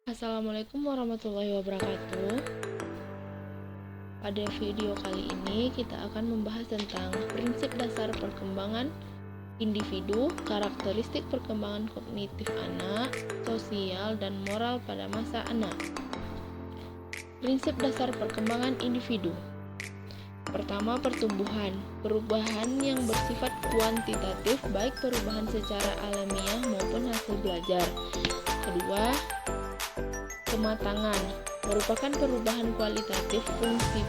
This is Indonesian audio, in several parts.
Assalamualaikum warahmatullahi wabarakatuh. Pada video kali ini kita akan membahas tentang prinsip dasar perkembangan individu, karakteristik perkembangan kognitif anak, sosial dan moral pada masa anak. Prinsip dasar perkembangan individu. Pertama, pertumbuhan. Perubahan yang bersifat kuantitatif, baik perubahan secara alamiah maupun hasil belajar. Kedua, kematangan merupakan perubahan kualitatif fungsi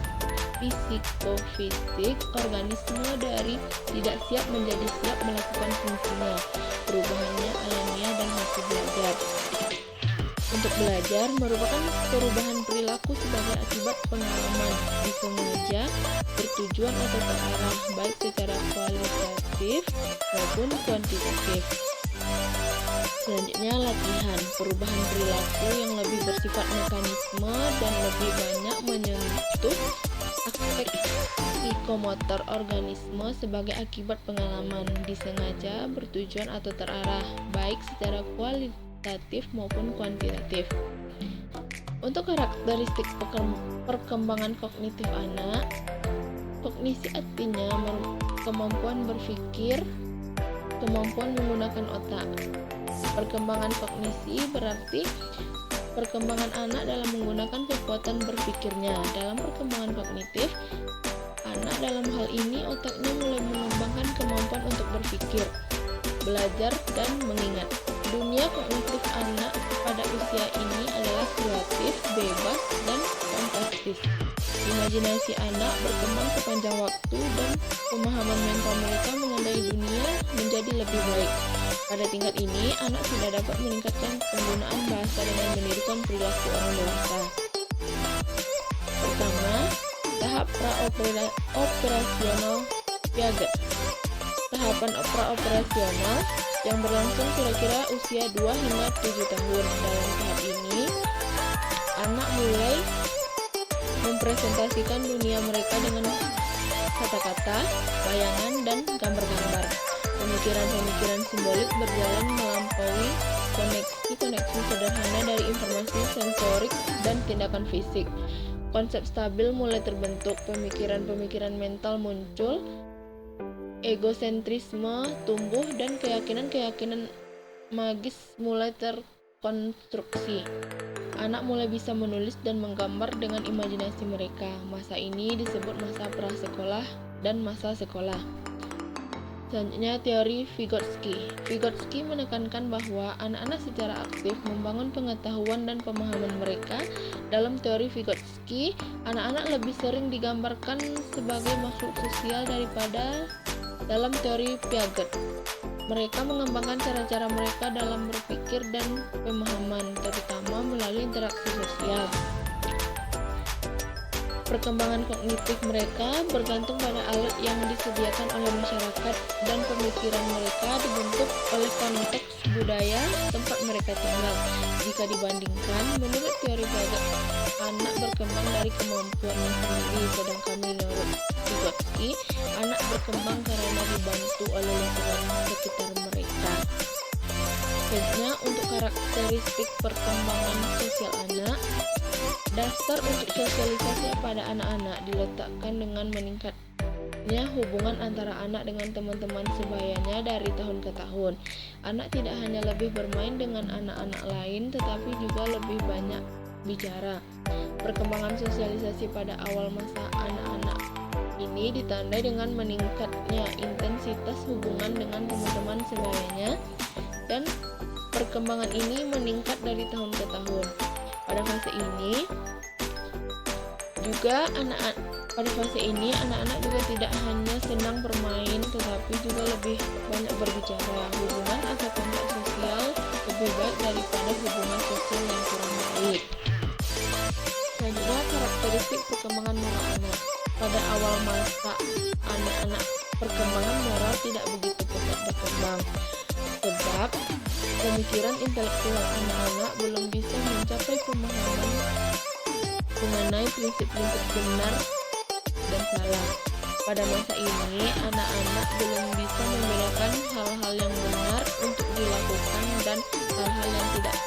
psikofisik organisme dari tidak siap menjadi siap melakukan fungsinya. Perubahannya alamiah dan hasil belajar. Untuk belajar merupakan perubahan perilaku sebagai akibat pengalaman disengaja, bertujuan atau terarah, baik secara kualitatif maupun kuantitatif. Selanjutnya, latihan. Perubahan perilaku yang lebih bersifat mekanisme dan lebih banyak menyentuh aspek psikomotor organisme sebagai akibat pengalaman disengaja, bertujuan atau terarah, baik secara kualitatif maupun kuantitatif. Untuk karakteristik perkembangan kognitif anak, kognisi artinya kemampuan berpikir, kemampuan menggunakan otak. Perkembangan kognisi berarti perkembangan anak dalam menggunakan kekuatan berpikirnya. Dalam perkembangan kognitif, anak dalam hal ini otaknya mulai mengembangkan kemampuan untuk berpikir, belajar, dan mengingat. Dunia kognitif anak pada usia ini adalah kreatif, bebas, dan fantastis. Imajinasi anak berkembang sepanjang waktu dan pemahaman mental mereka mengenai dunia menjadi lebih baik. Pada tingkat ini, anak sudah dapat meningkatkan penggunaan bahasa dengan menirukan perilaku orang dewasa. Pertama, tahap pra-operasional Piaget. Tahapan pra-operasional yang berlangsung kira-kira usia 2 hingga 7 tahun. Dalam tahap ini, anak mulai mempresentasikan dunia mereka dengan kata-kata, bayangan, dan gambar-gambar. Pemikiran-pemikiran simbolik berjalan melampaui koneksi-koneksi sederhana dari informasi sensorik dan tindakan fisik. Konsep stabil mulai terbentuk, pemikiran-pemikiran mental muncul, egosentrisme tumbuh, dan keyakinan-keyakinan magis mulai terkonstruksi. Anak mulai bisa menulis dan menggambar dengan imajinasi mereka. Masa ini disebut masa prasekolah dan masa sekolah. Selanjutnya, teori Vygotsky. Vygotsky menekankan bahwa anak-anak secara aktif membangun pengetahuan dan pemahaman mereka. Dalam teori Vygotsky, anak-anak lebih sering digambarkan sebagai makhluk sosial daripada dalam teori Piaget. Mereka mengembangkan cara-cara mereka dalam berpikir dan pemahaman, terutama melalui interaksi sosial. Perkembangan kognitif mereka bergantung pada alat yang disediakan oleh masyarakat dan pemikiran mereka dibentuk oleh konteks budaya tempat mereka tinggal. Jika dibandingkan, menurut teori Piaget, anak berkembang dari kemampuannya sendiri, sedangkan menurut Vygotsky, anak berkembang karena dibantu oleh lingkungan sekitar mereka. Selanjutnya, untuk karakteristik perkembangan sosial anak, dasar untuk sosialisasi pada anak-anak diletakkan dengan meningkatnya hubungan antara anak dengan teman-teman sebayanya dari tahun ke tahun. Anak tidak hanya lebih bermain dengan anak-anak lain, tetapi juga lebih banyak bicara. Perkembangan sosialisasi pada awal masa anak-anak ini ditandai dengan meningkatnya intensitas hubungan dengan teman-teman sebayanya, dan perkembangan ini meningkat dari tahun ke tahun. Pada fase ini anak-anak juga tidak hanya senang bermain, tetapi juga lebih banyak berbicara. Hubungan atau kontak sosial lebih baik daripada hubungan sosial yang kurang baik. Selanjutnya, karakteristik perkembangan moral anak. Pada awal masa anak-anak, perkembangan moral tidak begitu cepat berkembang, sebab pemikiran intelektual anak-anak belum bisa mencapai pemahaman mengenai prinsip-prinsip benar dan salah. Pada masa ini, anak-anak belum bisa membedakan hal-hal yang benar untuk dilakukan dan hal-hal yang tidak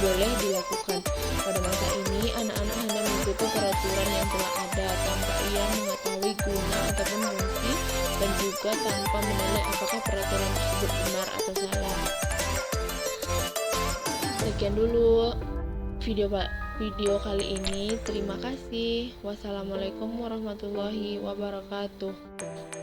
boleh dilakukan. Pada masa ini, anak-anak hanya mengikuti peraturan yang telah ada tanpa ia mengetahui guna ataupun fungsi dan juga tanpa menilai apakah peraturan tersebut benar atau salah. Sekian dulu video kali ini. Terima kasih. Wassalamualaikum warahmatullahi wabarakatuh.